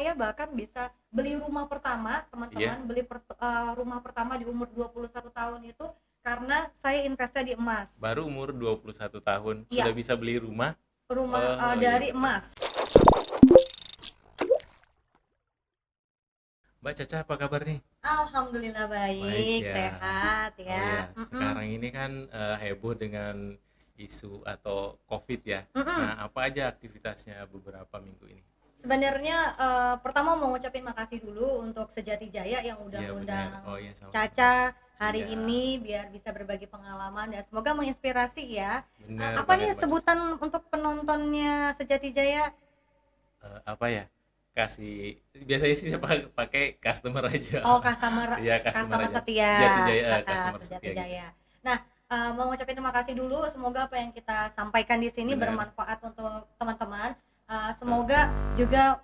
saya bahkan bisa beli rumah pertama, Iya, teman-teman, rumah pertama di umur 21 tahun itu karena saya investasi di emas. baru umur 21 tahun sudah Iya, bisa beli rumah. rumah Oh iya dari betul. emas. Mbak Caca apa kabar nih? Alhamdulillah Baik baik, ya. sehat Oh ya. ya, sekarang ini kan heboh dengan isu atau COVID ya. Nah, Mm-mm. apa aja aktivitasnya beberapa minggu ini? Sebenarnya pertama mau ngucapin makasih dulu untuk Sejati Jaya yang udah Iya benar. ngundang Oh iya sama-sama. Caca hari Iya, ini biar bisa berbagi pengalaman dan semoga menginspirasi ya. benar Apa banget nih Mbak Caca. sebutan untuk penontonnya Sejati Jaya? Apa ya? Kasih biasanya sih saya pakai customer aja. Oh, customer Iya, customer customer aja. setia, Sejati Jaya, customer Sejati setia gitu. Jaya. Nah, mau ngucapin terima kasih dulu. Semoga apa yang kita sampaikan di sini Benar. bermanfaat untuk teman-teman. Betul. Semoga juga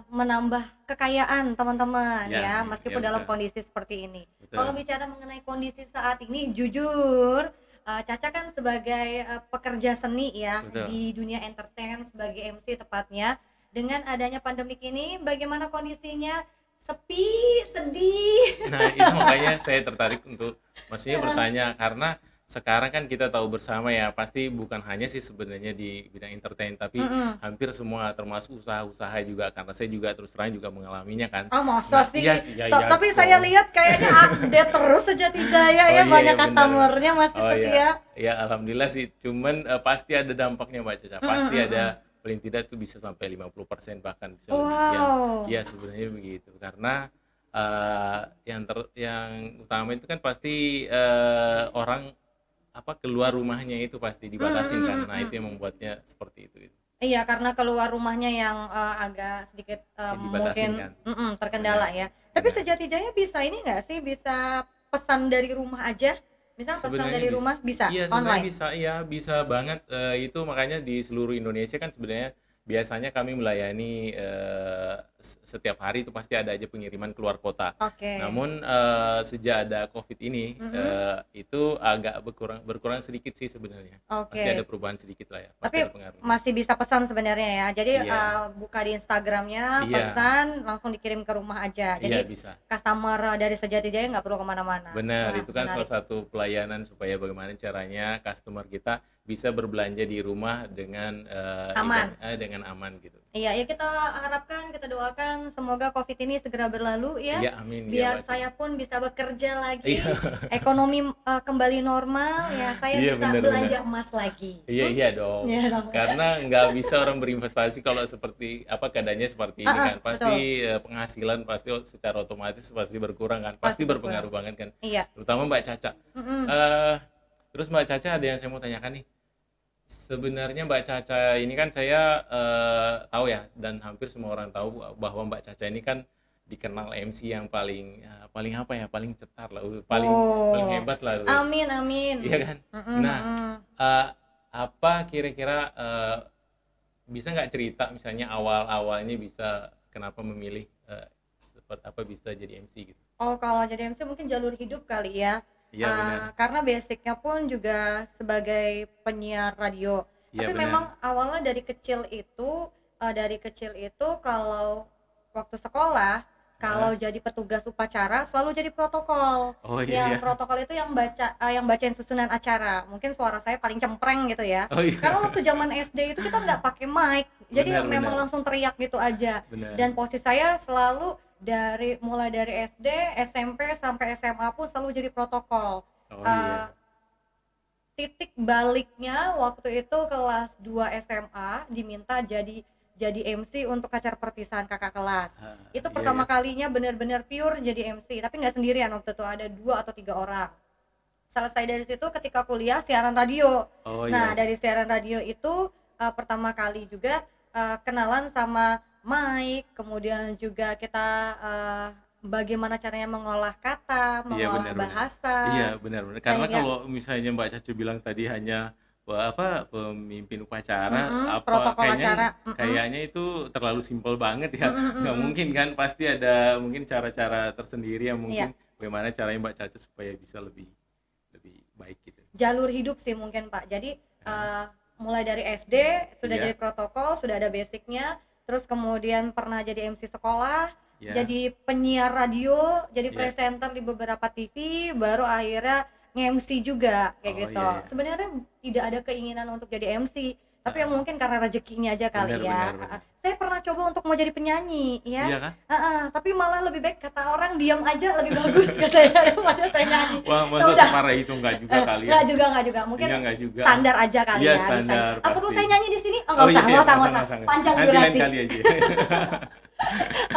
menambah kekayaan teman-teman Ya, ya, amin. Ya meskipun dalam betul. kondisi seperti ini. Kalau Betul. bicara mengenai kondisi saat ini, jujur, Caca kan sebagai pekerja seni ya Betul. di dunia entertain sebagai MC tepatnya. Dengan adanya pandemik ini, bagaimana kondisinya? Sepi, sedih. Nah, itu makanya saya tertarik untuk maksudnya bertanya karena sekarang kan kita tahu bersama ya, pasti bukan hanya sih sebenarnya di bidang entertain, tapi Mm-mm. hampir semua termasuk usaha-usaha juga karena saya juga terus terang juga mengalaminya kan. Ah, masa Nah, iya sih? sih, ya iya Tapi saya dong. lihat kayaknya update terus Sejati Jaya Oh ya, iya banyak ya benar. customernya masih Oh iya. setia. Ya alhamdulillah sih. Cuman pasti ada dampaknya Mbak Caca. Pasti ada Mm-mm-mm. paling tidak tuh bisa sampai 50% bahkan bisa lebih. Ya, Wow. ya sebenarnya begitu. Karena yang utama itu kan pasti orang apa keluar rumahnya itu pasti dibatasin kan. Nah, itu Mm-mm-mm-mm. yang membuatnya seperti itu. Iya, karena keluar rumahnya yang agak sedikit Ya, mungkin dibatasin kan. terkendala Benar. ya. Tapi Benar. Sejati Jaya bisa ini nggak sih? Bisa pesan dari rumah aja? Misal pesan Sebenarnya dari bisa. rumah bisa Iya, sebenarnya online. bisa. Iya, bisa banget. Itu makanya di seluruh Indonesia kan sebenarnya biasanya kami melayani setiap hari itu pasti ada aja pengiriman keluar kota. Oke. Namun sejak ada COVID ini Mm-mm. itu agak berkurang berkurang sedikit sih sebenarnya. Pasti ada Oke. perubahan sedikit lah ya. Pasti Tapi ada pengaruhnya. masih bisa pesan sebenarnya ya. Jadi Iya. buka di Instagramnya, Iya. pesan langsung dikirim ke rumah aja. Iya Jadi bisa. customer dari Sejati Jaya nggak perlu kemana-mana. Benar, Wah, itu kan salah menarik. satu pelayanan supaya bagaimana caranya customer kita bisa berbelanja di rumah dengan Aman. dengan aman gitu. Iya, ya kita harapkan, kita doakan semoga COVID ini segera berlalu ya. Iya, amin ya Biar Mbak Caca. saya pun bisa bekerja Iya, lagi, ekonomi kembali normal, ya saya iya bisa benar-benar. belanja emas lagi. Iya iya dong. Ya dong. Karena nggak bisa orang berinvestasi kalau seperti apa keadaannya seperti ini kan. Pasti Betul. penghasilan pasti secara otomatis pasti berkurang kan. Pasti Pasti berkurang. berpengaruh banget kan. Iya. Terutama Mbak Caca. Mm-mm. Eh terus Mbak Caca ada yang saya mau tanyakan nih. Sebenarnya Mbak Caca ini kan saya tahu ya dan hampir semua orang tahu bahwa Mbak Caca ini kan dikenal MC yang paling paling apa ya paling cetar lah paling Oh, hebat lah wes amin amin. iya kan. Mm-mm, Nah mm-mm. apa kira-kira bisa nggak cerita misalnya awal-awalnya bisa kenapa memilih seperti apa bisa jadi MC gitu. Oh, kalau jadi MC mungkin jalur hidup kali ya. Iya benar. Karena basicnya pun juga sebagai penyiar radio. Iya Tapi benar. memang awalnya dari kecil itu kalau waktu sekolah, kalau Heeh. jadi petugas upacara selalu jadi protokol. Oh iya Yang iya. protokol itu yang bacain susunan acara. Mungkin suara saya paling cempreng gitu ya. Oh Karena iya. waktu zaman SD itu kita nggak pakai mic, jadi Benar memang benar. langsung teriak gitu aja. Benar. Dan posisi saya selalu mulai dari SD, SMP sampai SMA pun selalu jadi protokol. Oh Eh, iya. Titik baliknya waktu itu kelas 2 SMA diminta jadi MC untuk acara perpisahan kakak kelas. Itu Iya pertama ya. kalinya benar-benar pure jadi MC, tapi nggak sendirian waktu itu ada 2 atau 3 orang. Selesai dari situ ketika kuliah siaran radio. Oh iya Nah, iya. dari siaran radio itu pertama kali juga kenalan sama Mike, kemudian juga kita bagaimana caranya mengolah kata, Iya mengolah benar-benar. Iya bahasa, benar-benar. Karena sehingga kalau misalnya Mbak Cacu bilang tadi hanya apa pemimpin upacara apa protokol kayaknya acara. kayaknya itu terlalu simpel banget ya. Mm, mm, mm, Nggak mm. mungkin kan pasti ada mungkin cara-cara tersendiri yang mungkin Iya, bagaimana caranya Mbak Cacu supaya bisa lebih lebih baik gitu. jalur hidup sih mungkin Pak. Jadi Hah? mulai dari SD sudah jadi Iya. protokol, sudah ada basicnya, terus kemudian pernah jadi MC sekolah, Ya, jadi penyiar radio, jadi ya. presenter di beberapa TV, baru akhirnya nge-MC juga kayak Oh gitu. iya ya. Sebenarnya tidak ada keinginan untuk jadi MC, tapi ya Heeh. mungkin karena rezekinya aja Benar kali benar ya. benar. Saya pernah coba untuk mau jadi penyanyi ya. Iya kan? Tapi malah lebih baik kata orang diam aja lebih bagus katanya daripada saya nyanyi. Wah, Ya masa udah, separah itu enggak juga kali ya? nggak juga, mungkin Enggak juga. standar aja kali Iya, ya bisanya. standar Ah, perlu pasti. saya nyanyi di sini? Oh, Oh iya, nggak usah, nggak usah. panjang Nanti lain durasi. kali aja.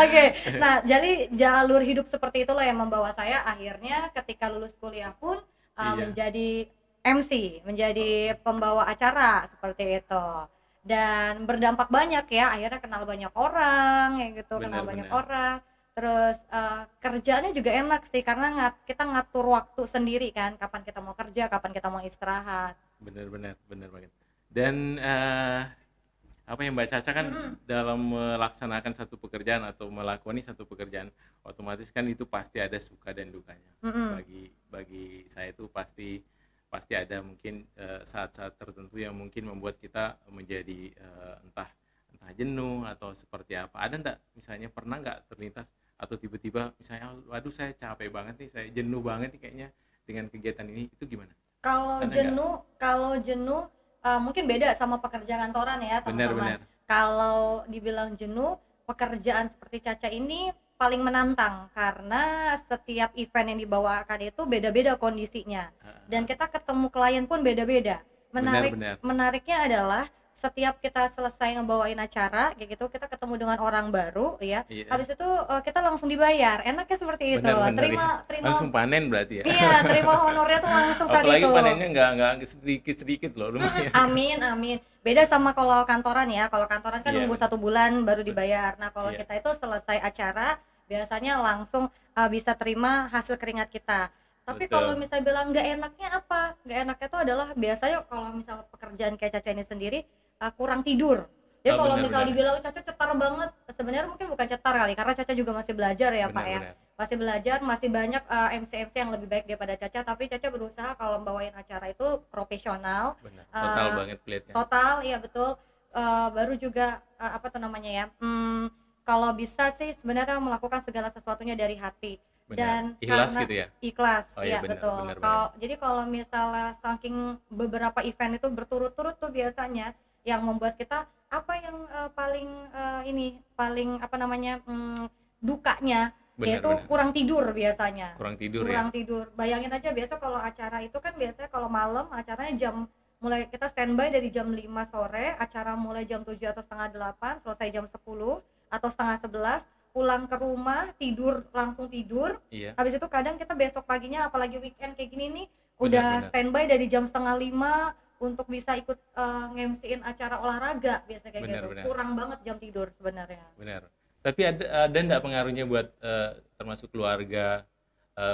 Oke, nah jadi jalur hidup seperti itulah yang membawa saya akhirnya ketika lulus kuliah pun Iya. menjadi MC, menjadi pembawa acara seperti itu. Dan berdampak banyak ya, akhirnya kenal banyak orang, kayak gitu, kenal Benar banyak benar. orang. Terus kerjaannya juga enak sih karena kita ngatur waktu sendiri kan, kapan kita mau kerja, kapan kita mau istirahat. Benar benar, benar banget. Dan apa yang Mbak Caca kan Mm-mm. dalam melaksanakan satu pekerjaan atau melakoni satu pekerjaan, otomatis kan itu pasti ada suka dan dukanya. Mm-mm. Bagi saya itu pasti pasti ada mungkin saat-saat tertentu yang mungkin membuat kita menjadi entah entah jenuh atau seperti apa. Ada enggak misalnya, pernah nggak terlintas atau tiba-tiba misalnya, waduh saya capek banget nih, saya jenuh banget nih kayaknya dengan kegiatan ini, itu gimana? Kalau Ada nggak? jenuh mungkin beda sama pekerjaan kantoran ya teman-teman. Benar-benar. Kalau dibilang jenuh, pekerjaan seperti Caca ini paling menantang karena setiap event yang dibawakan itu beda-beda kondisinya dan kita ketemu klien pun beda-beda. Benar-benar. Menariknya adalah setiap kita selesai ngebawain acara kayak gitu kita ketemu dengan orang baru ya. Iya. Habis itu kita langsung dibayar. Enaknya seperti itu. Benar-benar ya. Terima Langsung panen berarti ya. Iya, terima honornya tuh langsung saat Apalagi itu. panennya nggak sedikit-sedikit loh, lumayan. Amin, amin. Beda sama kalau kantoran ya. Kalau kantoran kan Iya nunggu benar. 1 bulan baru dibayar. Nah, kalau Iya, kita itu selesai acara biasanya langsung bisa terima hasil keringat kita. Tapi kalau betul. misal bilang nggak enaknya apa? Nggak enaknya itu adalah biasanya kalau misal pekerjaan kayak Caca ini sendiri kurang tidur. Jadi Oh, kalau misal benar-benar. dibilang Caca cetar banget, sebenarnya mungkin bukan cetar kali karena Caca juga masih belajar ya, Pak ya. Benar-benar. Masih belajar, masih banyak MC-MC yang lebih baik daripada Caca, tapi Caca berusaha kalau bawain acara itu profesional, Benar. Total eh, banget kelihatannya. total, iya betul. Baru juga apa tuh namanya ya? Kalau bisa sih sebenarnya melakukan segala sesuatunya dari hati Benar. dan Ikhlas karena gitu ya. ikhlas, Oh iya ya benar, betul. benar banget. Jadi kalau misalnya saking beberapa event itu berturut-turut tuh biasanya yang membuat kita apa yang paling paling apa namanya dukanya yaitu Benar-benar. kurang tidur biasanya. Kurang tidur ya. Kurang tidur. Bayangin aja biasa kalau acara itu kan biasanya kalau malam acaranya mulai kita standby dari jam 5 sore, acara mulai jam 7 atau setengah 8, selesai jam 10 atau setengah 11, pulang ke rumah tidur langsung tidur. Iya. Habis itu kadang kita besok paginya apalagi weekend kayak gini nih udah Benar-benar. standby dari jam setengah 5 untuk bisa ikut nge-MC-in acara olahraga biasa kayak gitu. Benar-benar. Kurang banget jam tidur sebenarnya. Benar. Tapi ada enggak pengaruhnya buat termasuk keluarga?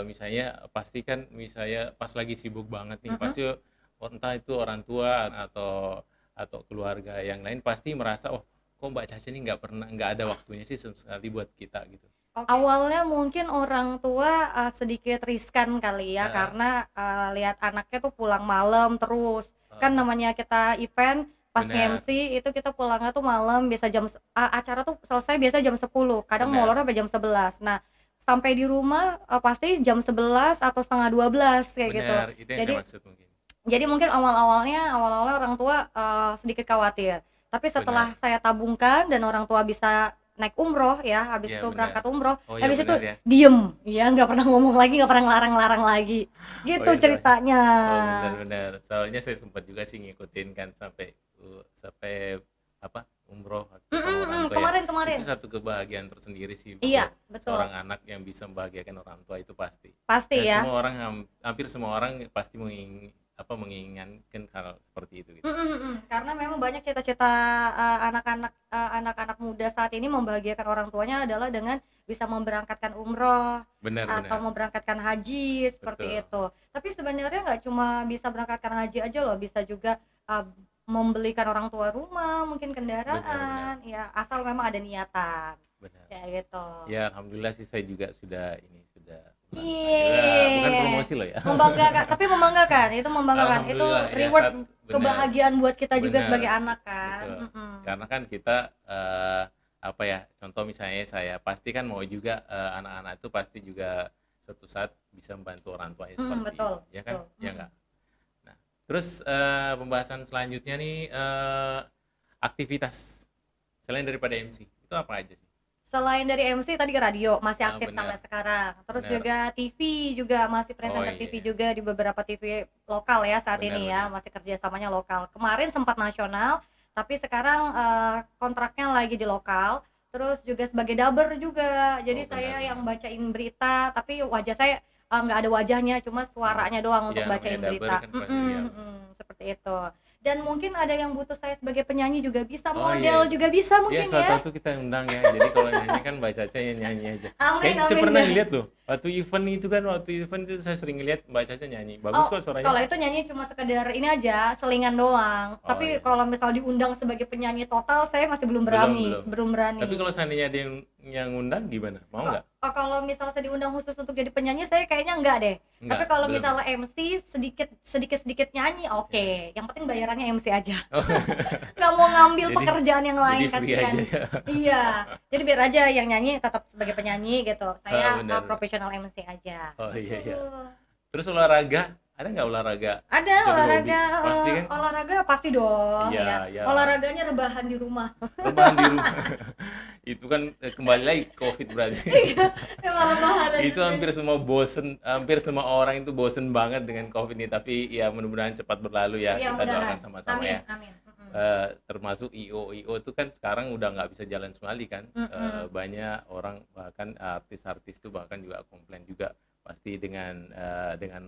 Misalnya pasti kan misalnya pas lagi sibuk banget nih, pasti entah itu orang tua atau keluarga yang lain pasti merasa, oh kok Mbak Caca ini nggak ada waktunya sih sama sekali buat kita gitu. Awalnya mungkin orang tua sedikit riskan kali ya karena lihat anaknya tuh pulang malam terus. Kan namanya kita event pas Benar. MC itu kita pulangnya tuh malam, biasa acara tuh selesai biasa jam 10, kadang Benar. molornya sampai jam 11. Nah, sampai di rumah pasti jam 11 atau setengah 12 kayak gitu. Benar, itu yang Jadi saya maksud mungkin. mungkin awal-awalnya orang tua sedikit khawatir. Tapi setelah Benar. saya tabungkan dan orang tua bisa naik umroh ya, habis Iya itu benar. berangkat umroh, Oh iya habis itu benar ya. diem, ya nggak pernah ngomong lagi, nggak pernah ngelarang-larang lagi, gitu Oh iya, ceritanya. oh benar-benar. Soalnya saya sempat juga sih ngikutin kan sampai apa umroh waktu sama orang tua ya. Kemarin. Itu satu kebahagiaan tersendiri sih Iya, buat betul. seorang anak yang bisa membahagiakan orang tua, itu pasti. Pasti Dan ya. semua orang hampir semua orang pasti menginginkan hal seperti itu gitu. Karena memang banyak cita-cita anak-anak muda saat ini membahagiakan orang tuanya adalah dengan bisa memberangkatkan umroh Benar. atau memberangkatkan haji seperti Betul. itu. Tapi sebenarnya nggak cuma bisa berangkatkan haji aja loh, bisa juga membelikan orang tua rumah, mungkin kendaraan, ya asal memang ada niatan. Benar. Ya gitu. Ya alhamdulillah sih saya juga sudah Yeay. bukan promosi loh ya. Membanggakan, tapi membanggakan, itu membanggakan. Itu Alhamdulillah, ya, reward benar. kebahagiaan buat kita juga Benar. sebagai anak kan. Betul. Karena kan kita apa ya, contoh misalnya saya pasti kan mau juga anak-anak itu pasti juga suatu saat bisa membantu orang tuanya seperti Betul, itu, ya kan? betul. Ya enggak? Nah, terus pembahasan selanjutnya nih aktivitas selain daripada MC itu apa aja sih? Selain dari MC tadi radio masih aktif sampai Benar, sekarang. Terus benar. juga TV juga masih Oh presenter TV iya, juga di beberapa TV lokal ya saat ini ya, benar-benar. masih kerjasamanya lokal. Kemarin sempat nasional, tapi sekarang kontraknya lagi di lokal. Terus juga sebagai dubber juga. Jadi Oh saya benar-benar. yang bacain berita, tapi wajah saya nggak ada wajahnya, cuma Oh, suaranya doang untuk ya namanya bacain dubber berita. kan pasti ya benar. Seperti itu. Dan mungkin ada yang butuh saya sebagai penyanyi juga bisa, Oh iya, model iya. juga bisa Iya, mungkin suatu ya. waktu kita undang ya. Jadi kalau nyanyi kan Mbak Caca yang nyanyi aja. Amin, Kayaknya saya amin pernah ya. ngeliat loh. Waktu event itu saya sering ngeliat Mbak Caca nyanyi. Bagus Oh, kok suaranya. kalau itu nyanyi cuma sekedar ini aja, selingan doang. Oh Tapi iya, iya. kalau misal diundang sebagai penyanyi total, saya masih belum Belum, berani, belum. belum Tapi kalau berani. seandainya ada yang ngundang gimana? Mau nggak? Kalau misal saya diundang khusus untuk jadi penyanyi, saya kayaknya enggak deh. Tapi Enggak, kalau belum ya? misalnya MC sedikit nyanyi, Ya. oke. Yang penting bayarannya MC aja. Oh. Nggak mau ngambil Jadi pekerjaan yang jadi lain, free aja kasihan. ya. Iya, jadi biar aja yang nyanyi tetap sebagai penyanyi gitu. Saya Benar. profesional MC aja. Oh iya, iya. Uh. Terus olahraga, ada nggak olahraga Ada jadi hobi? olahraga, Pasti kan? olahraga pasti dong Iya, ya. ya. Olahraganya rebahan di rumah. Rebahan di rumah. Itu kan kembali lagi COVID berarti. Iya, emang rebahan aja Itu sih. hampir semua orang itu bosen banget dengan COVID ini. Tapi ya mudah-mudahan cepat berlalu ya. Iya, Kita mudahan. doakan sama-sama Amin, ya. amin. Termasuk IO itu kan sekarang udah nggak bisa jalan sekali kan. Mm-mm. Banyak orang bahkan artis-artis itu bahkan juga komplain juga pasti dengan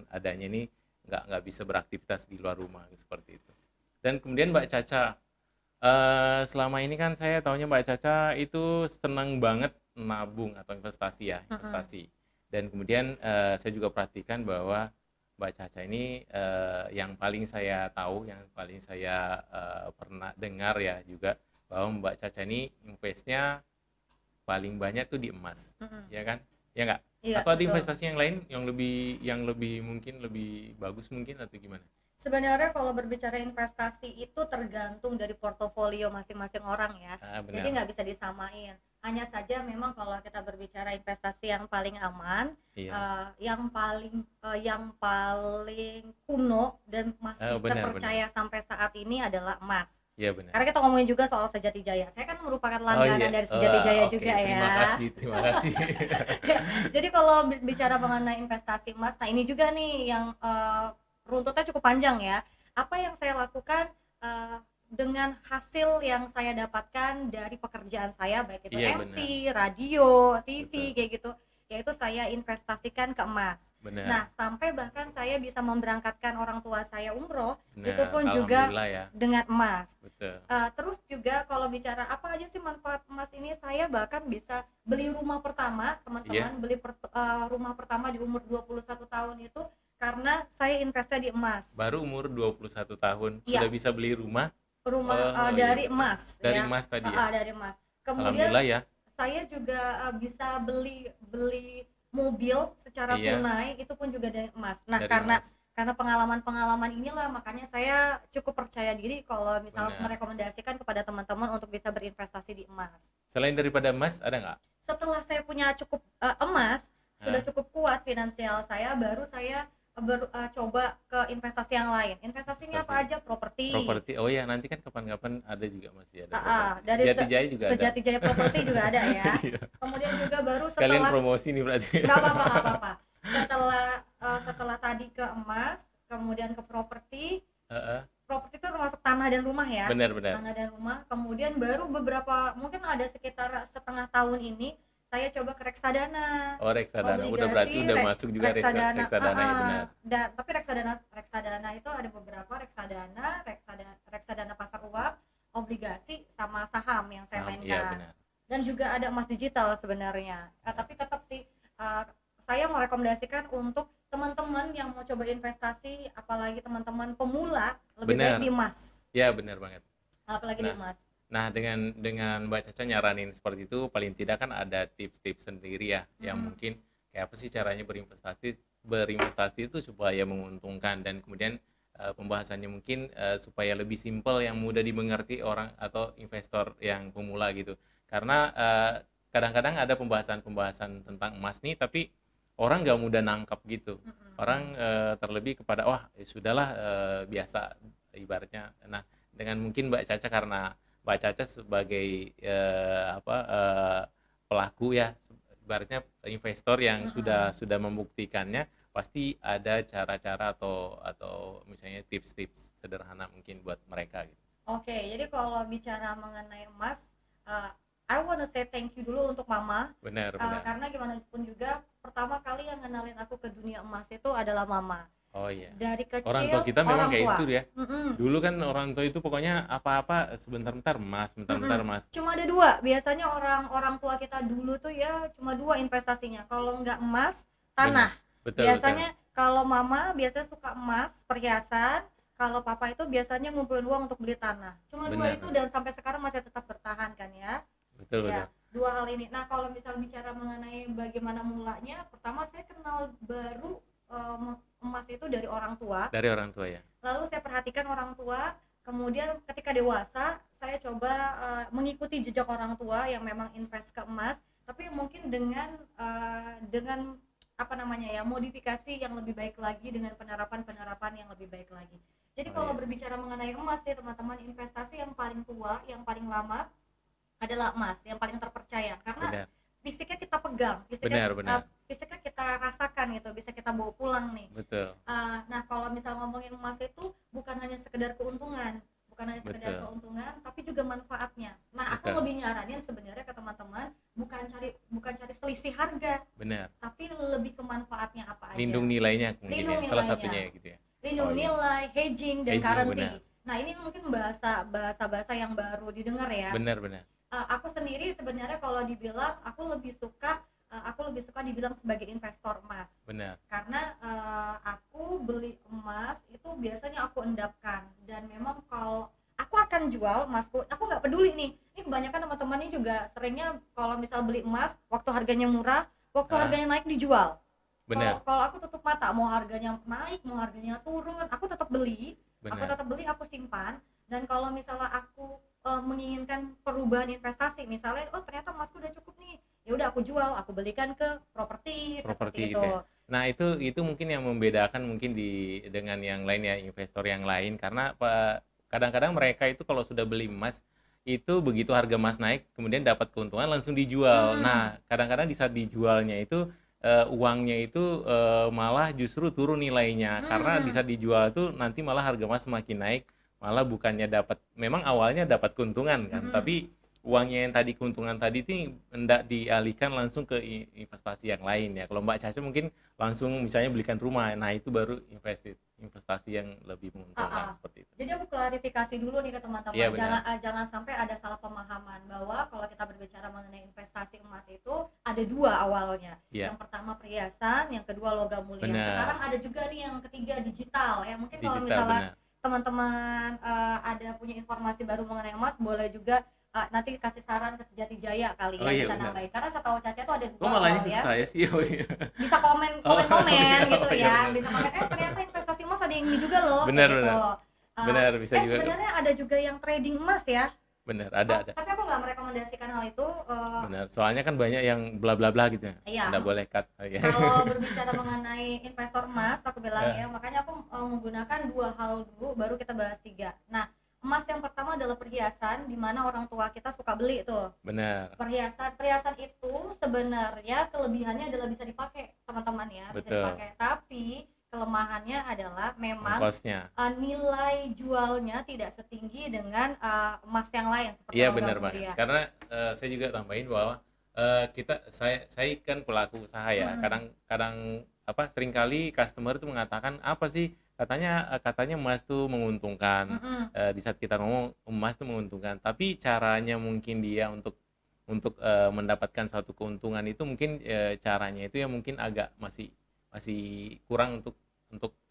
adanya ini nggak bisa beraktivitas di luar rumah seperti itu. Dan kemudian Mbak Caca, selama ini kan saya taunya Mbak Caca itu senang banget nabung atau investasi ya, Mm-mm. investasi. Dan kemudian saya juga perhatikan bahwa Mbak Caca ini yang paling saya tahu, yang paling saya pernah dengar ya juga bahwa Mbak Caca ini investnya paling banyak tuh di emas, Mm-mm. ya kan? Ya nggak? Iya, Atau ada betul. investasi yang lain yang lebih mungkin lebih bagus mungkin atau gimana? Sebenarnya kalau berbicara investasi itu tergantung dari portofolio masing-masing orang ya. Jadi Benar. nggak bisa disamain. Hanya saja memang kalau kita berbicara investasi yang paling aman, Iya. yang paling kuno dan masih Benar, benar. terpercaya sampai saat ini adalah emas. Iya benar. Karena kita ngomongin juga soal Sejati Jaya. Saya kan merupakan Oh iya. langganan dari Sejati Jaya Oke, juga terima ya. kasih, terima kasih. Jadi kalau bicara mengenai investasi emas, nah ini juga nih yang runtutnya cukup panjang ya. Apa yang saya lakukan eh, dengan hasil yang saya dapatkan dari pekerjaan saya, baik itu Iya MC, benar, radio, TV betul, kayak gitu, yaitu saya investasikan ke emas. benar, Nah, sampai bahkan saya bisa memberangkatkan orang tua saya umroh, itu benar. pun juga Alhamdulillah ya, dengan emas. betul. Terus juga kalau bicara apa aja sih manfaat emas ini, saya bahkan bisa beli rumah pertama, Iya, teman-teman, rumah pertama di umur 21 tahun itu karena saya investasi di emas. baru umur 21 tahun sudah Iya, bisa beli rumah. rumah Oh iya dari betul. emas Dari ya. emas tadi ya. Dari emas. Kemudian Alhamdulillah ya. saya juga bisa beli beli mobil secara Iya, tunai, itu pun juga dari emas. Nah, dari karena emas. pengalaman-pengalaman inilah makanya saya cukup percaya diri kalau misal Benar. merekomendasikan kepada teman-teman untuk bisa berinvestasi di emas. Selain daripada emas ada nggak? Setelah saya punya cukup emas, sudah Hah? cukup kuat finansial saya, baru saya coba ke investasi yang lain. Investasinya apa Investasi. aja? Properti. Properti. Oh ya, nanti kan kapan-kapan ada juga masih ada Dari properti. Sejati Jaya juga ada. Sejati Jaya Properti juga ada ya. Iya. Kemudian juga baru Sekalian setelah promosi nih berarti. nggak apa-apa, nggak apa-apa. Setelah tadi ke emas, kemudian ke properti. Heeh. Properti itu termasuk tanah dan rumah ya. Benar-benar. Tanah dan rumah. Kemudian baru beberapa, mungkin ada sekitar setengah tahun ini saya coba ke reksadana, Oh, reksadana. Udah berarti obligasi udah masuk juga reksadana. reksadana ya benar. Tapi reksadana itu ada beberapa reksadana pasar uang, obligasi sama saham yang saya Saham, iya mainkan. benar. Dan juga ada emas digital sebenarnya. Tapi tetap sih saya merekomendasikan untuk teman-teman yang mau coba investasi, apalagi teman-teman pemula, lebih baik Benar. di emas, Ya benar banget. apalagi di Nah, emas. nah dengan Mbak Caca nyaranin seperti itu paling tidak kan ada tips-tips sendiri ya yang Mm-mm. mungkin kayak apa sih caranya berinvestasi itu supaya menguntungkan dan kemudian pembahasannya mungkin supaya lebih simpel, yang mudah dimengerti orang atau investor yang pemula gitu. Karena kadang-kadang ada pembahasan-pembahasan tentang emas nih, tapi orang nggak mudah nangkap gitu. Orang terlebih kepada wah ya sudahlah, biasa ibaratnya. Nah, dengan mungkin Mbak Caca, karena Mbak Caca sebagai pelaku ya, ibaratnya investor yang sudah membuktikannya, pasti ada cara-cara atau misalnya tips-tips sederhana mungkin buat mereka gitu. Oke, jadi kalau bicara mengenai emas, uh, I wanna say thank you dulu untuk mama. Benar, benar. Karena gimana pun juga pertama kali yang ngenalin aku ke dunia emas itu adalah mama. Oh iya. Dari Orang tua kecil kita memang orang kayak tua. itu ya. Mm-mm. Dulu kan orang tua itu pokoknya apa-apa sebentar-bentar emas, sebentar-bentar Mm-mm. emas. Cuma ada dua. Biasanya orang-orang tua kita dulu tuh ya cuma dua investasinya. Kalau nggak emas, Benar. tanah. Betul, betul. Biasanya kalau mama biasanya suka emas, perhiasan. Kalau papa itu biasanya ngumpulin uang untuk beli tanah. Cuma dua Benar, itu benar. dan sampai sekarang masih tetap bertahan kan ya. Betul, betul. Iya, dua hal ini. Nah, kalau misal bicara mengenai bagaimana mulanya, pertama saya kenal baru emas itu dari orang tua. Dari orang tua ya. Lalu saya perhatikan orang tua, kemudian ketika dewasa saya coba mengikuti jejak orang tua yang memang invest ke emas, tapi mungkin dengan apa namanya ya, modifikasi yang lebih baik lagi, dengan penerapan-penerapan yang lebih baik lagi. Jadi Oh kalau iya. berbicara mengenai emas ya teman-teman, investasi yang paling tua, yang paling lama adalah emas, yang paling terpercaya karena Benar. fisiknya kita pegang, Benar, benar. fisiknya kita rasakan gitu, bisa kita bawa pulang nih. Betul. Nah, kalau misal ngomongin emas itu bukan hanya sekedar keuntungan, Betul. tapi juga manfaatnya. Nah, aku Betul. lebih nyaranin sebenarnya ke teman-teman bukan cari selisih harga, Benar. tapi lebih ke manfaatnya apa aja. Lindung nilainya mungkin ya, Lindung salah nilainya. satunya ya gitu ya. Lindung Oh iya. nilai, hedging dan Hedging, currency. benar. Nah, ini mungkin bahasa yang baru didengar ya. Benar, benar. Aku sendiri sebenarnya kalau dibilang aku lebih suka dibilang sebagai investor emas. Benar. Karena aku beli emas itu biasanya aku endapkan, dan memang kalau aku akan jual emasku, aku nggak peduli nih. Ini kebanyakan teman-teman ini juga seringnya kalau misal beli emas waktu harganya murah, waktu harganya naik dijual. Kalau Benar. kalau aku tutup mata, mau harganya naik mau harganya turun, aku tetap beli. Benar. Aku simpan. Dan kalau misalnya aku menginginkan perubahan investasi, misalnya ternyata emasku udah cukup nih, ya udah aku jual, aku belikan ke properti seperti Properti gitu ya. itu. Nah, itu mungkin yang membedakan mungkin dengan yang lain ya, investor yang lain, karena kadang-kadang mereka itu kalau sudah beli emas itu begitu harga emas naik kemudian dapat keuntungan langsung dijual. Nah, kadang-kadang di saat dijualnya itu uangnya itu malah justru turun nilainya, karena di saat dijual itu nanti malah harga emas semakin naik, malah bukannya dapat, memang awalnya dapat keuntungan kan, tapi uangnya yang tadi keuntungan tadi itu hendak dialihkan langsung ke investasi yang lain ya. Kalau Mbak Caca mungkin langsung misalnya belikan rumah, nah itu baru investasi yang lebih menguntungkan seperti itu. Jadi aku klarifikasi dulu nih ke teman-teman, Iya, jangan sampai ada salah pemahaman bahwa kalau kita berbicara mengenai investasi emas itu ada dua awalnya. Iya. Yang pertama perhiasan, yang kedua logam mulia. Benar. Sekarang ada juga nih yang ketiga digital ya. Mungkin kalau Digital, misalnya benar. teman-teman ada punya informasi baru mengenai emas, boleh juga nanti kasih saran ke Sejati Jaya kali Oh ya, iya, bisa benar. nambahin. Karena setahu Caca itu ada Kok dua malahnya awal ke ya. saya sih? Oh iya. Bisa komen Oh, iya, gitu oh iya, ya. benar. Bisa komen ternyata investasi emas ada yang ini juga loh, Benar, kayak gitu. benar. Benar, bisa juga. Sebenarnya ada juga yang trading emas ya. Benar, ada. Tapi aku nggak merekomendasikan hal itu. Benar. Soalnya kan banyak yang bla bla bla gitu ya. Iya. Nggak boleh cut. Oh, iya. Kalau berbicara mengenai investor emas, aku bilang ya, makanya aku menggunakan dua hal dulu, baru kita bahas tiga. Nah, emas yang pertama adalah perhiasan, di mana orang tua kita suka beli tuh. Benar. Perhiasan itu sebenarnya kelebihannya adalah bisa dipakai teman-teman ya, bisa Betul. dipakai. Tapi kelemahannya adalah memang Ongkosnya. nilai jualnya tidak setinggi dengan emas yang lain seperti Iya, logam benar mulia. banget. Karena saya juga tambahin bahwa saya kan pelaku usaha ya. Kadang-kadang seringkali customer itu mengatakan apa sih, katanya emas tuh menguntungkan. Di saat kita ngomong emas tuh menguntungkan, tapi caranya mungkin dia untuk mendapatkan suatu keuntungan itu mungkin caranya itu ya mungkin agak masih kurang untuk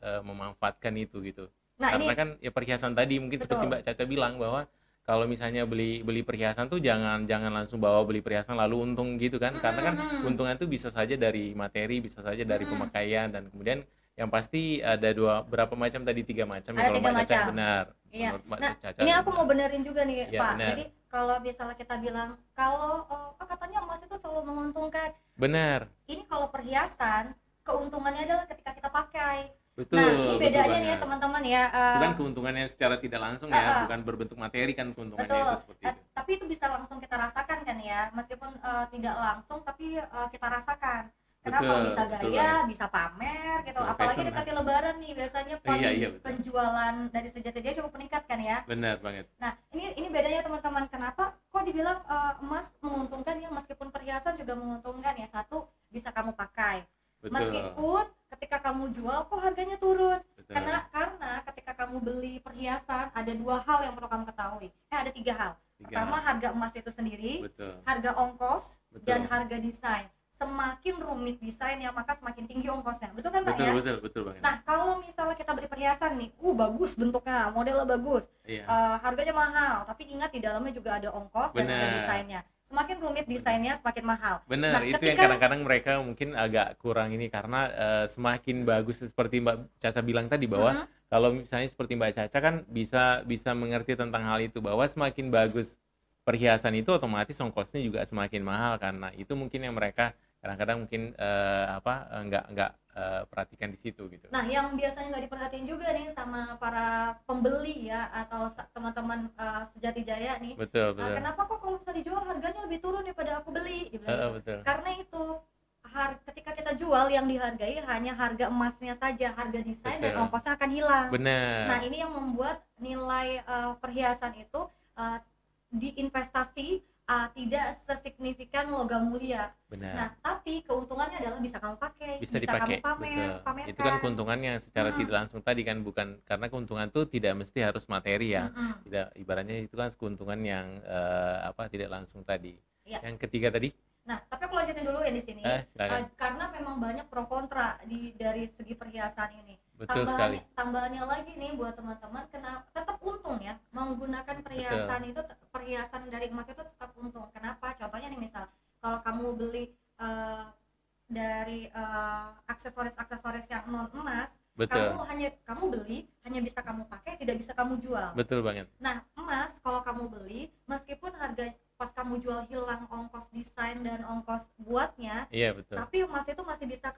memanfaatkan itu gitu. Nah, Karena ini kan ya perhiasan tadi mungkin seperti betul. Mbak Caca bilang bahwa kalau misalnya beli perhiasan tuh jangan langsung bawa beli perhiasan lalu untung gitu kan, karena kan keuntungan itu bisa saja dari materi, bisa saja dari pemakaian, dan kemudian Yang pasti ada berapa macam tadi, 3 macam ya Ada kalau tiga Mbak Caca, macam. benar. Iya. Menurut Mbak Nah, Caca ini aku benar. mau benerin juga nih, Iya Pak. benar. Jadi kalau misalnya kita bilang kalau katanya emas itu selalu menguntungkan. Benar. Ini kalau perhiasan, keuntungannya adalah ketika kita pakai. Nah, ini Betul, betul bedanya nih ya banget. teman-teman ya. Itu kan keuntungannya secara tidak langsung ya, bukan berbentuk materi kan keuntungannya Betul. itu seperti itu. Tapi itu bisa langsung kita rasakan kan ya, meskipun tidak langsung tapi kita rasakan. Kenapa? Betul, Bisa betul banget. gaya, bisa pamer gitu. Betul, Apalagi fashion lah. dekati Lebaran nih, biasanya Iya, iya betul. penjualan dari Sejati Jaya cukup meningkat kan ya. Benar banget. Nah, ini bedanya teman-teman. Kenapa kok dibilang emas menguntungkan ya, meskipun perhiasan juga menguntungkan ya. Satu, bisa kamu pakai. Betul. Meskipun ketika kamu jual kok harganya turun. Betul. Karena ketika kamu beli perhiasan ada 2 hal yang perlu kamu ketahui. Ada 3 hal. Pertama, harga emas itu sendiri, Betul. harga ongkos, Betul. dan harga desain. Semakin rumit desainnya maka semakin tinggi ongkosnya. Betul kan, Pak Betul, ya? betul banget. Nah, kalau misalnya kita beli perhiasan nih, bagus bentuknya, modelnya bagus, Iya. harganya mahal, tapi ingat di dalamnya juga ada ongkos dan ada Benar. desainnya. Semakin rumit desainnya, semakin mahal. Benar, Nah, itu yang ketika kadang-kadang mereka mungkin agak kurang ini karena semakin bagus seperti Mbak Caca bilang tadi bahwa kalau misalnya seperti Mbak Caca kan bisa mengerti tentang hal itu, bahwa semakin bagus perhiasan itu otomatis ongkosnya juga semakin mahal, karena itu mungkin yang mereka kadang-kadang mungkin nggak perhatikan di situ gitu. Nah, yang biasanya nggak diperhatiin juga nih sama para pembeli ya atau teman-teman Sejati Jaya nih. Betul, betul. Kenapa kok kalau bisa dijual harganya lebih turun daripada aku beli? Dibilang gitu. Betul. Karena itu ketika kita jual yang dihargai hanya harga emasnya saja, harga desain dan Betul. ongkosnya akan hilang. Benar. Nah, ini yang membuat nilai perhiasan itu diinvestasi tidak sesignifikan logam mulia. Benar. Nah, tapi keuntungannya adalah bisa kamu pakai, bisa dipakai, kamu betul. pamerkan. Itu kan keuntungannya secara tidak langsung tadi kan, bukan karena keuntungan itu tidak mesti harus materi ya. Tidak, ibaratnya itu kan keuntungan yang tidak langsung tadi. Ya. Yang ketiga tadi? Nah, tapi aku lanjutin dulu ya di sini. Karena memang banyak pro kontra dari segi perhiasan ini. Betul sekali. Tambahannya lagi nih buat teman-teman, kenapa tetap untung ya menggunakan perhiasan. Betul. Itu perhiasan dari emas itu tetap untung. Kenapa? Contohnya nih, misal kalau kamu beli dari aksesoris yang non emas, kamu beli hanya bisa kamu pakai, tidak bisa kamu jual. Betul banget. Nah, emas kalau kamu beli, meskipun harga pas kamu jual hilang ongkos desain dan ongkos buatnya, iya betul. Tapi emas itu masih bisa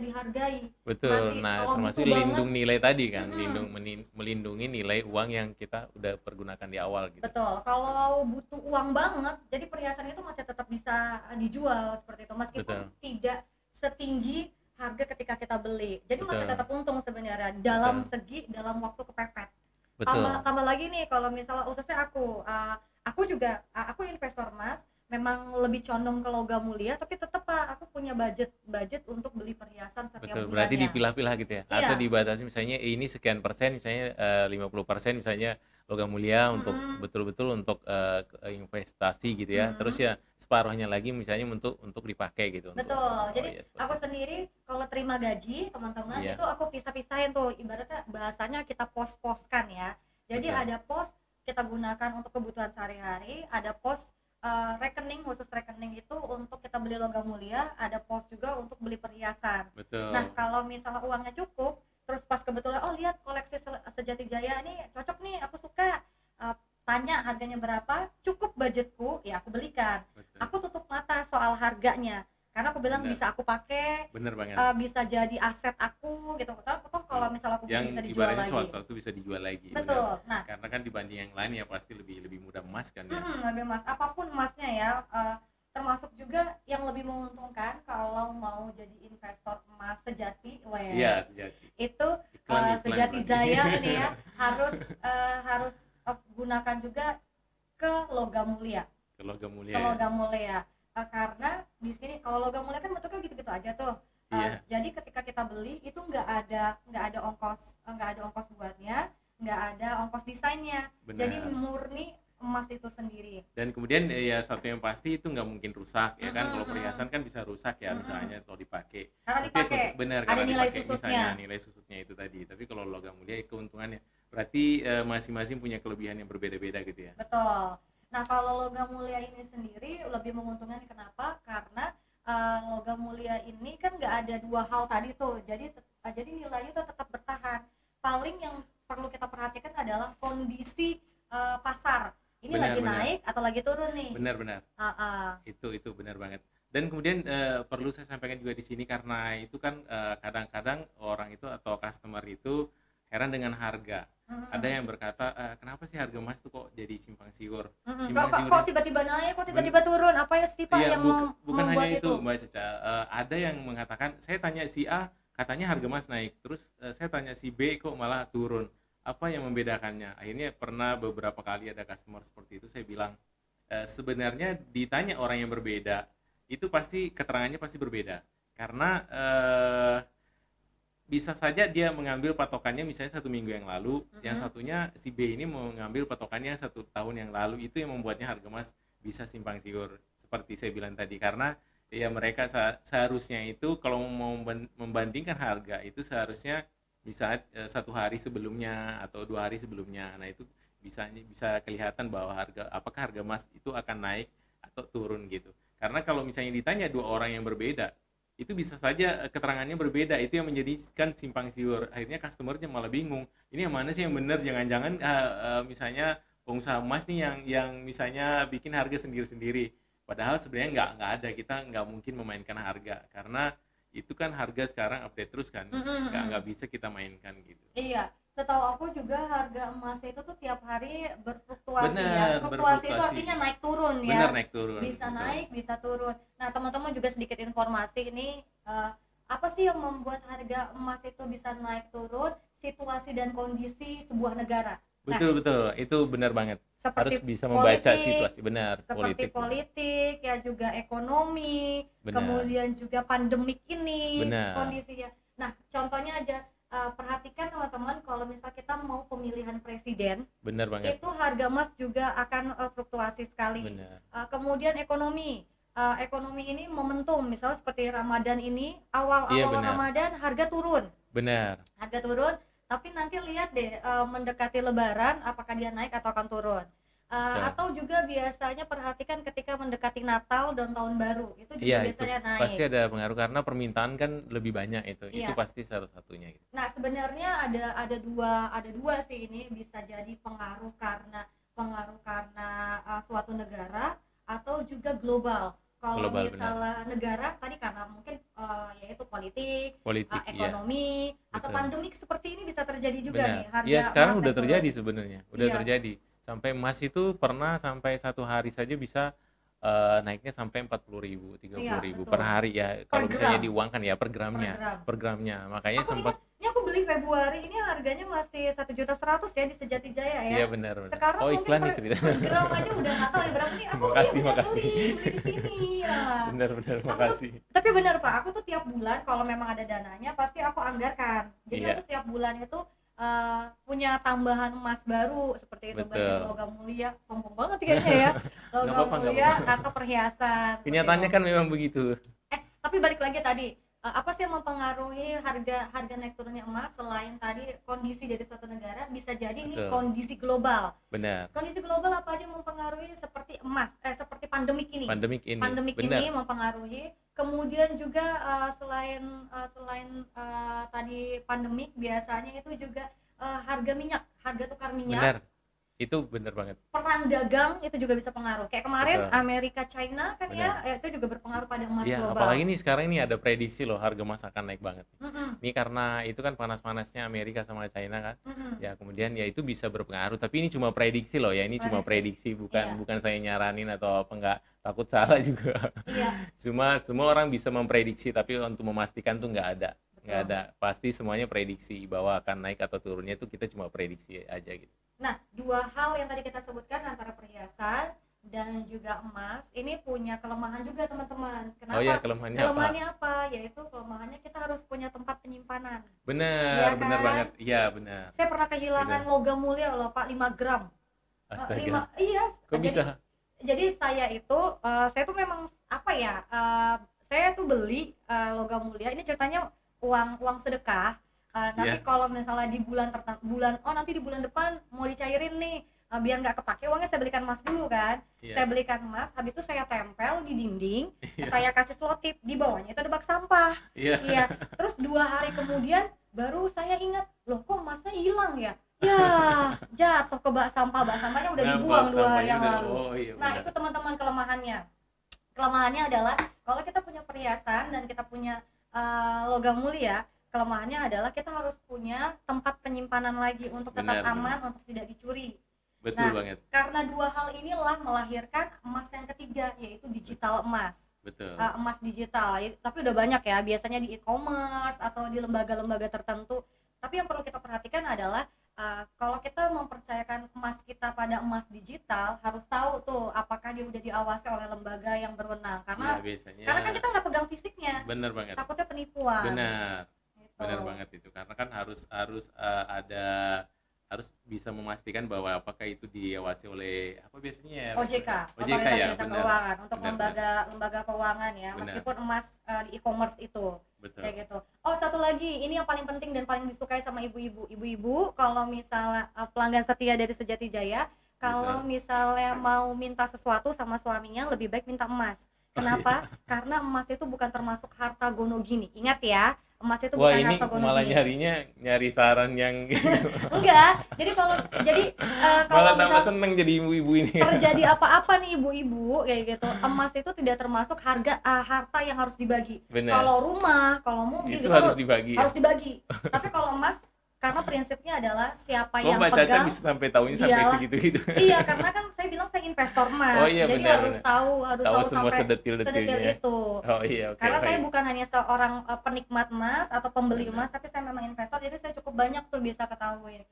dihargai. Betul. Termasuk lindung nilai tadi kan, melindungi nilai uang yang kita udah pergunakan di awal gitu. Betul. Kalau butuh uang banget, jadi perhiasan itu masih tetap bisa dijual seperti itu, meskipun tidak setinggi harga ketika kita beli. Jadi masih tetap untung sebenarnya dalam waktu kepepet. Tambah lagi nih, kalau misalnya khususnya aku investor emas, memang lebih condong ke logam mulia, tapi tetap Pak, aku punya budget untuk beli perhiasan setiap bulannya. Berarti dipilah-pilah gitu ya? Iya. Atau dibatasi misalnya ini sekian persen, misalnya 50% misalnya logam mulia untuk betul-betul untuk investasi gitu ya. Terus ya separuhnya lagi misalnya untuk dipakai gitu. Betul. Jadi aku sendiri kalau terima gaji teman-teman, itu aku pisah-pisahin tuh, ibaratnya bahasanya kita pos-poskan ya. Jadi ada pos kita gunakan untuk kebutuhan sehari-hari, ada pos khusus rekening itu untuk kita beli logam mulia, ada pos juga untuk beli perhiasan. Betul. Nah, kalau misalnya uangnya cukup, terus pas kebetulan lihat koleksi Sejati Jaya nih cocok nih, aku suka, tanya harganya berapa, cukup budgetku, ya aku belikan. Betul. Aku tutup mata soal harganya, karena aku bilang bisa aku pakai, bisa jadi aset aku gitu. Kalau misalnya aku bisa dijual lagi. Suatu waktu bisa dijual lagi. Betul. Nah, karena kan dibanding yang lain ya pasti lebih mudah emas kan ya. Lebih emas, apapun emasnya ya. Termasuk juga yang lebih menguntungkan kalau mau jadi investor emas sejati, iya, sejati. Itu Sejati Jaya ini ya harus gunakan juga ke logam mulia. Ke logam mulia. Karena di sini kalau logam mulia kan bentuknya gitu-gitu aja tuh. Jadi ketika kita beli itu nggak ada ongkos buatnya, nggak ada ongkos desainnya. Benar. Jadi murni emas itu sendiri. Dan kemudian ya satu yang pasti itu nggak mungkin rusak ya kan. Kalau perhiasan kan bisa rusak ya misalnya kalau dipakai. Karena dipakai. Benar, ada nilai dipakai, susutnya. Misalnya nilai susutnya itu tadi. Tapi kalau logam mulia keuntungannya berarti masing-masing punya kelebihan yang berbeda-beda gitu ya. Betul. Nah, kalau logam mulia ini sendiri lebih menguntungkan, kenapa? Karena logam mulia ini kan nggak ada 2 hal tadi tuh, jadi jadi nilainya itu tetap bertahan. Paling yang perlu kita perhatikan adalah kondisi pasar. Ini Benar, lagi benar. naik atau lagi turun nih. Benar-benar. Itu benar banget. Dan kemudian perlu saya sampaikan juga di sini karena itu kan kadang-kadang orang itu atau customer itu heran dengan harga. Ada yang berkata, kenapa sih harga emas tuh kok jadi simpang siur? Kok, Simpang kok, kok siurnya tiba-tiba naik, kok ben- tiba-tiba turun? Apa ya sih Pak iya, yang bukan hanya membuat itu itu? Mbak Caca. Ada yang mengatakan, saya tanya si A katanya harga emas naik, terus saya tanya si B kok malah turun. Apa yang membedakannya? Akhirnya pernah beberapa kali ada customer seperti itu, saya bilang, sebenarnya ditanya orang yang berbeda itu pasti keterangannya pasti berbeda karena bisa saja dia mengambil patokannya misalnya 1 minggu yang lalu, yang satunya si B ini mengambil patokannya 1 tahun yang lalu, itu yang membuatnya harga emas bisa simpang siur seperti saya bilang tadi, karena ya mereka seharusnya itu kalau mau membandingkan harga itu seharusnya bisa 1 hari sebelumnya atau 2 hari sebelumnya. Nah itu bisa kelihatan bahwa apakah harga emas itu akan naik atau turun gitu. Karena kalau misalnya ditanya 2 orang yang berbeda, itu bisa saja keterangannya berbeda, itu yang menjadikan simpang siur, akhirnya customernya malah bingung, ini yang mana sih yang benar, jangan-jangan misalnya pengusaha emas nih yang misalnya bikin harga sendiri-sendiri, padahal sebenarnya nggak ada, kita nggak mungkin memainkan harga karena itu kan harga sekarang update terus kan, nggak bisa kita mainkan gitu. Iya, setahu aku juga harga emas itu tuh tiap hari berfluktuasi ya. Benar, Fluktuasi itu berfluktuasi, artinya naik turun benar, ya. naik turun, Bisa betul. naik, bisa turun. Nah, teman-teman juga sedikit informasi ini apa sih yang membuat harga emas itu bisa naik turun? Situasi dan kondisi sebuah negara. Nah, Betul, betul, itu benar banget, harus seperti bisa membaca politik, situasi, benar, seperti politik benar, politik ya juga ekonomi, benar, kemudian juga pandemik ini benar, kondisinya. Nah, contohnya aja perhatikan teman-teman kalau misal kita mau pemilihan presiden, benar banget, itu harga emas juga akan fluktuasi sekali. benar. Kemudian ekonomi. Ekonomi ini momentum, misalnya seperti Ramadan ini, Iya, awal-awal benar, Ramadan harga turun. benar, Harga turun, tapi nanti lihat deh mendekati lebaran apakah dia naik atau akan turun. betul. Atau juga biasanya perhatikan ketika mendekati Natal dan tahun baru itu juga Iya, itu biasanya pasti naik. ada pengaruh karena permintaan kan lebih banyak itu Iya. pasti salah satunya gitu. Nah, sebenarnya ada dua sih, ini bisa jadi pengaruh karena suatu negara atau juga global. Kalau Global, benar. misalnya negara tadi karena mungkin yaitu politik, Politik, iya, ekonomi atau betul. pandemik seperti ini bisa terjadi juga nih Benar. harga Iya, emas sekarang udah naik turun. terjadi sebenarnya, udah Iya. terjadi. Sampai emas itu pernah sampai 1 hari saja bisa naiknya sampai 40.000, tiga Iya, puluh ribu per betul. hari ya. Per Kalau misalnya gram, diuangkan ya per gram. per gramnya. Makanya Aku ingat, sempat, ini aku beli Februari ini harganya masih 1.100.000 ya di Sejati Jaya ya. iya benar, benar. Sekarang Oh, mungkin iklan per, nih cerita. per gram aja udah nggak tahu ya berapa nih. Aku Makasih, bener makasih. beli di sini. Nah, Benar, benar, aku tuh, makasih. tapi benar Pak, aku tuh tiap bulan kalau memang ada dananya pasti aku anggarkan. Jadi aku Iya, tiap bulan itu punya tambahan emas baru seperti itu, baik itu betul. logam mulia, sombong banget kayaknya ya, Nggak logam apa-apa, nggak mulia apa-apa. atau perhiasan seperti itu. Kenyataannya kan memang begitu. Tapi balik lagi tadi, apa sih yang mempengaruhi harga harga naik turunnya emas selain tadi kondisi dari suatu negara, bisa jadi ini Betul, kondisi global. benar. Kondisi global apa aja yang mempengaruhi seperti seperti pandemik ini. Pandemik ini, Pandemik ini benar. mempengaruhi. Kemudian juga selain tadi pandemik biasanya itu juga harga minyak, harga tukar minyak, Benar. Itu benar banget. perang dagang itu juga bisa pengaruh. Kayak kemarin Betul. Amerika China kan ya, Benar. itu juga berpengaruh pada emas Iya, apalagi global. nih sekarang ini ada prediksi loh harga emas akan naik banget. Mm-mm, Ini karena itu kan panas-panasnya Amerika sama China kan. mm-mm. Ya, kemudian ya itu bisa berpengaruh, tapi ini cuma prediksi loh ya. Ini cuma Prediksi. prediksi, bukan Iya, bukan saya nyaranin atau apa, enggak, takut salah juga. iya, Cuma semua orang bisa memprediksi, tapi untuk memastikan tuh nggak ada. Nggak betul. ada. Pasti semuanya prediksi bahwa akan naik atau turunnya itu kita cuma prediksi aja gitu. Nah, dua hal yang tadi kita sebutkan antara perhiasan dan juga emas ini punya kelemahan juga teman-teman. Oh ya, Kenapa? kelemahannya apa? Kelemahannya apa? Yaitu kelemahannya kita harus punya tempat penyimpanan. Bener, Iya bener kan? banget. Iya, bener. Saya pernah Itu. kehilangan logam mulia loh Pak, 5 gram. Astaga. Iya, Kok jadi bisa? saya itu saya tuh memang apa ya? Saya tuh beli logam mulia. Ini ceritanya uang uang sedekah. Nanti Iya. kalau misalnya di bulan nanti di bulan depan mau dicairin nih biar nggak kepake uangnya saya belikan emas dulu kan. Iya. Saya belikan emas, habis itu saya tempel di dinding, Iya. saya kasih selotip, di bawahnya itu ada bak sampah. Iya. Iya, terus 2 hari kemudian baru saya ingat, loh kok emasnya hilang ya? Ya, jatuh ke bak sampah, bak sampahnya udah Nah, dibuang 2 hari sampahnya yang udah, lalu. oh iya Nah, benar. itu teman-teman kelemahannya. Kelemahannya adalah kalau kita punya perhiasan dan kita punya logam mulia, kelemahannya adalah kita harus punya tempat penyimpanan lagi untuk tetap Benar, aman, benar. untuk tidak dicuri. Betul Nah, banget. karena 2 hal inilah melahirkan emas yang ketiga, yaitu digital emas. Betul. Emas digital, tapi udah banyak ya, biasanya di e-commerce atau di lembaga-lembaga tertentu. Tapi yang perlu kita perhatikan adalah kalau kita mempercayakan emas kita pada emas digital, harus tahu tuh apakah dia udah diawasi oleh lembaga yang berwenang. Iya, Karena biasanya kan kita nggak pegang fisiknya, benar banget. takutnya penipuan. Benar. Gitu. Benar banget itu. Karena kan harus bisa memastikan bahwa apakah itu diawasi oleh apa biasanya ya? OJK, OJK Otoritas ya, Jasa benar. Keuangan, untuk Benar, lembaga keuangan ya, Benar. meskipun emas di e-commerce itu. Betul. Kayak gitu. Oh, satu lagi, ini yang paling penting dan paling disukai sama ibu-ibu. Ibu-ibu kalau misalnya pelanggan setia dari Sejati Jaya, kalau Betul. misalnya mau minta sesuatu sama suaminya, lebih baik minta emas. Kenapa? Karena emas itu bukan termasuk harta gono gini. Ingat ya, emas itu Wah, bukan ini harta gono malah gini. nyari saran yang gitu. Enggak. Jadi kalau Malah tambah misal seneng jadi ibu-ibu ini. terjadi apa-apa nih ibu-ibu kayak gitu, emas itu tidak termasuk harta yang harus dibagi. Benar. Kalau rumah, kalau mobil Itu itu harus dibagi ya? harus dibagi. Tapi kalau emas, karena prinsipnya adalah siapa Kok yang Mbak Caca pegang, bisa sampai tahunya sampai dialah. segitu-gitu? Iya, karena kan saya bilang saya investor emas, Oh iya, jadi benar, harus benar. tahu Tahu semua sampai sedetil-detilnya. sedetil itu. Oh iya, oke. Karena saya baik. bukan hanya seorang penikmat emas atau pembeli Benar. emas, tapi saya memang investor, jadi saya cukup banyak tuh bisa ketahui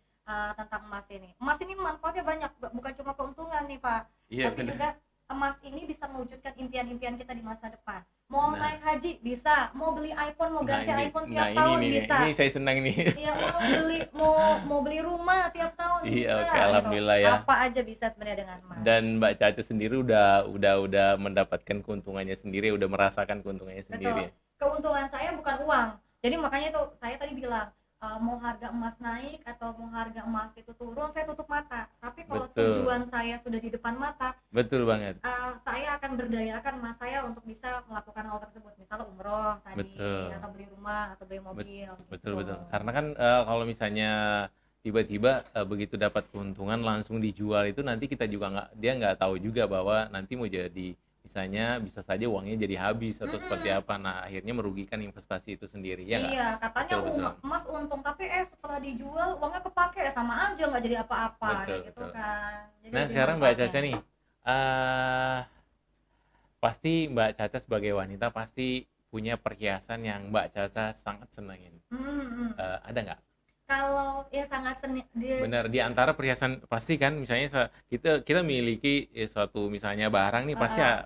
tentang emas ini. Emas ini manfaatnya banyak, bukan cuma keuntungan nih Pak, Iya, tapi benar. juga emas ini bisa mewujudkan impian-impian kita di masa depan. Mau Nah. naik haji bisa, mau beli iPhone, mau ganti iPhone tiap ini tahun nih, bisa. ini saya senang nih. Iya, mau beli rumah tiap tahun Iya, bisa. oke, gitu. alhamdulillah ya. Apa aja bisa sebenarnya dengan emas. Dan Mbak Caca sendiri udah mendapatkan keuntungannya sendiri, udah merasakan keuntungannya sendiri. Betul. Keuntungan saya bukan uang. Jadi makanya itu saya tadi bilang mau harga emas naik atau mau harga emas itu turun, saya tutup mata. Tapi kalau Betul. tujuan saya sudah di depan mata, Betul banget. saya akan berdayakan emas saya untuk bisa melakukan hal tersebut, misalnya umroh tadi, Betul. atau beli rumah atau beli mobil. Betul, gitu. betul. Karena kan kalau misalnya tiba-tiba begitu dapat keuntungan langsung dijual itu, nanti kita juga dia nggak tahu juga bahwa nanti mau jadi, misalnya bisa saja uangnya jadi habis atau seperti apa. Nah, akhirnya merugikan investasi itu sendiri ya nggak? Iya, katanya Betul, betul. emas untung, tapi setelah dijual uangnya kepake, sama aja nggak jadi apa-apa. Betul, kayak gitu betul. kan. Jadi Nah, lebih sekarang Mbak manfaatnya. Caca nih, pasti Mbak Caca sebagai wanita pasti punya perhiasan yang Mbak Caca sangat senangin. Ada nggak? Kalau ya sangat Benar, di antara perhiasan pasti kan, misalnya kita miliki suatu misalnya barang nih,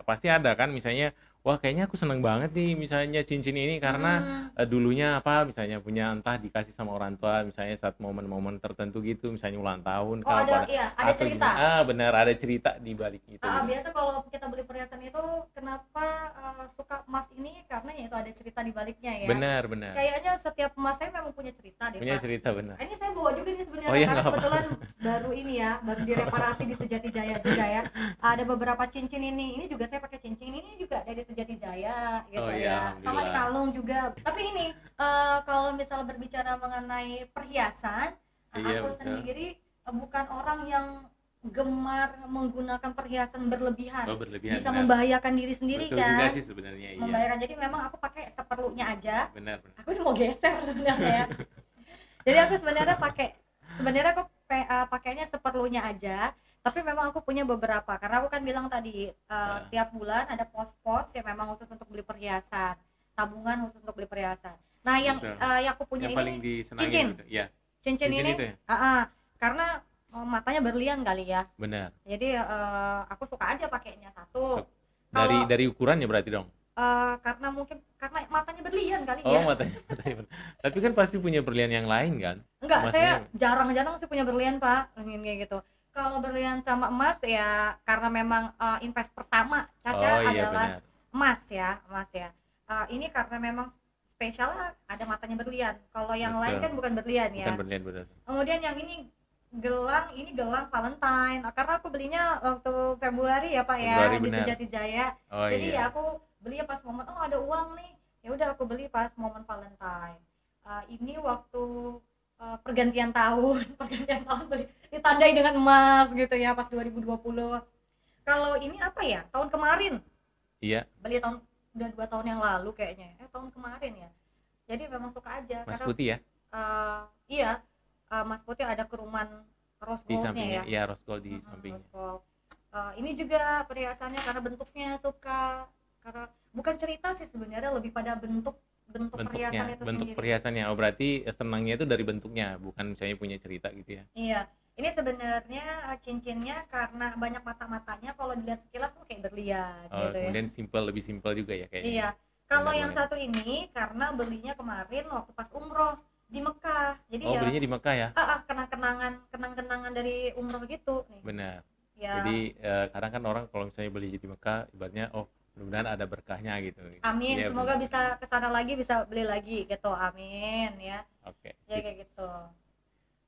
pasti ada kan, misalnya wah kayaknya aku seneng banget nih misalnya cincin ini karena dulunya apa, misalnya punya, entah dikasih sama orang tua misalnya saat momen-momen tertentu gitu, misalnya ulang tahun ada atau cerita. gimana. Benar, ada cerita di balik itu. Biasa kalau kita beli perhiasan itu, kenapa suka emas ini, karena ya itu ada cerita di baliknya ya. Benar. Kayaknya setiap emas saya memang punya cerita deh, Punya Pak. cerita, benar. Ini saya bawa juga nih sebenarnya, Oh iya, karena nggak apa-apa. kebetulan baru ini ya, baru direparasi di Sejati Jaya juga ya. Ada beberapa cincin ini juga saya pakai cincin ini juga dari Sejati Jaya gitu. Oh ya. iya, Sama di alhamdulillah. kalung juga. Tapi ini kalau misalnya berbicara mengenai perhiasan, Iya, aku betul. sendiri bukan orang yang gemar menggunakan perhiasan berlebihan. Oh, berlebihan, Bisa benar. membahayakan diri sendiri. Betul kan juga sih sebenarnya, iya. Membahayakan, jadi memang aku pakai seperlunya aja. Benar. Aku ini mau geser sebenarnya. Jadi aku sebenarnya pakainya seperlunya aja, tapi memang aku punya beberapa, karena aku kan bilang tadi tiap bulan ada pos-pos yang memang khusus untuk beli perhiasan, tabungan khusus untuk beli perhiasan. Nah, yang Betul. yang aku punya Yang paling ini disenangi cincin. gitu. Iya. Cincin ini itu ya? karena matanya berlian kali ya. Benar. Jadi aku suka aja pakainya satu. Dari ukurannya berarti dong. Karena matanya berlian kali Oh, ya. matanya. Tapi kan pasti punya berlian yang lain kan? Enggak, Maksudnya, saya jarang-jarang sih punya berlian, Pak. Kayak gitu. Kalau berlian sama emas ya karena memang invest pertama Caca oh iya, adalah benar. emas ya. Ini karena memang spesialnya ada matanya berlian. Kalau yang Betul. lain kan bukan berlian ya. Bukan berlian, benar. Kemudian yang ini gelang ini gelang Valentine. Karena aku belinya waktu Februari ya Pak ya Februari di benar. Sejati Jaya. Oh Jadi iya. ya aku belinya pas momen oh ada uang nih. Ya udah aku beli pas momen Valentine. Ini waktu pergantian tahun, pergantian tahun beli ditandai dengan emas gitu ya pas 2020. Kalau ini apa ya? Tahun kemarin Iya, beli tahun udah 2 tahun yang lalu kayaknya. Tahun kemarin ya. Jadi memang suka aja Mas karena Putih ya iya Mas Putih ada keruman rose di goldnya sampingnya. ya. Iya, rose gold di Rose sampingnya. gold. Ini juga perhiasannya karena bentuknya suka, karena bukan cerita sih sebenarnya lebih pada bentuk bentuk perhiasan itu Bentuk sendiri. perhiasannya. Oh, berarti senangnya itu dari bentuknya, bukan misalnya punya cerita gitu ya. Iya, ini sebenarnya cincinnya karena banyak mata-matanya kalau dilihat sekilas tuh kayak berlian Oh, gitu ya. kemudian lebih simpel juga ya kayaknya Iya. ya. Kalau yang Benar-benar. satu ini karena belinya kemarin waktu pas umroh di Mekah. Jadi Oh, ya belinya di Mekah ya. kenang-kenangan dari umroh gitu nih. Benar. Ya, Jadi kadang kan orang kalau misalnya beli di Mekah, ibaratnya oh mudah-mudahan ada berkahnya gitu. amin. Iya Semoga benar. bisa kesana lagi, bisa beli lagi gitu. Amin ya. Oke, Ya sip. kayak gitu.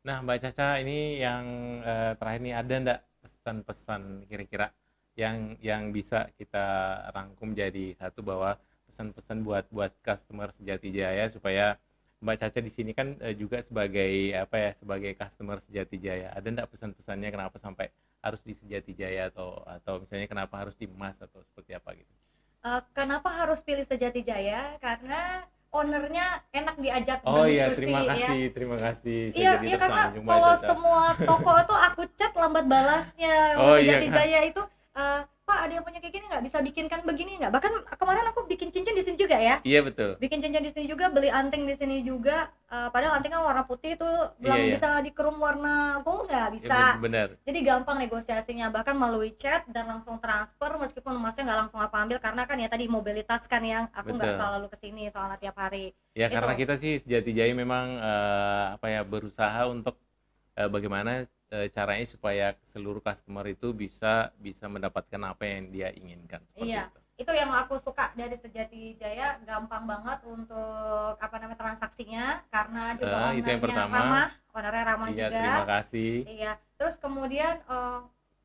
Nah, Mbak Caca ini yang terakhir nih, ada ndak pesan-pesan kira-kira yang bisa kita rangkum jadi satu, bahwa pesan-pesan buat buat customer Sejati Jaya, supaya Mbak Caca di sini kan juga sebagai apa ya, sebagai customer Sejati Jaya. Ada ndak pesan-pesannya kenapa sampai harus di Sejati Jaya, atau misalnya kenapa harus di Emas atau seperti apa gitu? Kenapa harus pilih Sejati Jaya? Karena ownernya enak diajak Oh iya, berdiskusi ya. terima kasih. Saya Iya, jadi iya karena tersanjung Mbak kalau Caca. semua toko itu aku chat lambat balasnya. Kalau Oh iya Sejati kan? Jaya itu, Pak ada yang punya kayak gini nggak? Bisa bikinkan begini nggak? Bahkan kemarin aku bikin cincin di sini juga ya. Iya betul. Bikin cincin di sini juga, beli anting di sini juga. Padahal antingnya warna putih itu Iya bilang ya. bisa dikerum warna gold nggak Ya bisa. benar. Jadi gampang negosiasinya, bahkan melalui chat dan langsung transfer meskipun emasnya nggak langsung aku ambil karena kan ya tadi mobilitas kan yang aku nggak Betul. selalu kesini soalnya tiap hari. Ya karena Itu kita sih Sejati Jaya memang apa ya, berusaha untuk bagaimana caranya supaya seluruh customer itu bisa bisa mendapatkan apa yang dia inginkan, seperti iya, itu. itu yang aku suka dari Sejati Jaya, gampang banget untuk apa namanya transaksinya karena juga Itu yang pertama. ownernya ramah Iya, terima juga. kasih. Iya, terus kemudian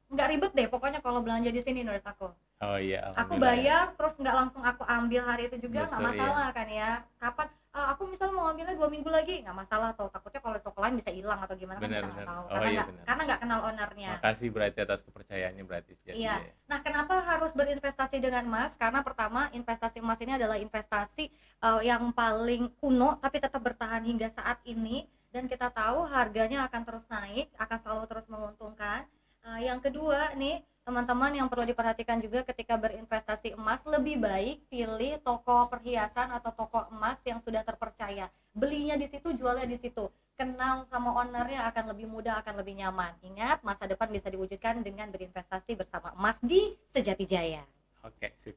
nggak ribet deh pokoknya kalau belanja di sini menurut aku. Oh iya, Aku alhamdulillah ya. bayar terus nggak langsung aku ambil hari itu juga nggak Betul iya. masalah kan ya. Kapan aku misalnya mau ambilnya 2 minggu lagi nggak masalah tuh. Takutnya kalau di toko lain bisa hilang atau gimana kan Benar kita nggak benar. tahu Oh iya benar. karena nggak kenal ownernya. Makasih berarti atas kepercayaannya berarti Sejati Iya. Jaya. Nah, kenapa harus berinvestasi dengan emas? Karena pertama, investasi emas ini adalah investasi yang paling kuno tapi tetap bertahan hingga saat ini dan kita tahu harganya akan terus naik, akan selalu terus menguntungkan. Yang kedua nih, teman-teman yang perlu diperhatikan juga ketika berinvestasi emas, lebih baik pilih toko perhiasan atau toko emas yang sudah terpercaya. Belinya di situ, jualnya di situ, kenal sama ownernya akan lebih mudah, akan lebih nyaman. Ingat, masa depan bisa diwujudkan dengan berinvestasi bersama emas di Sejati Jaya. Oke, sip.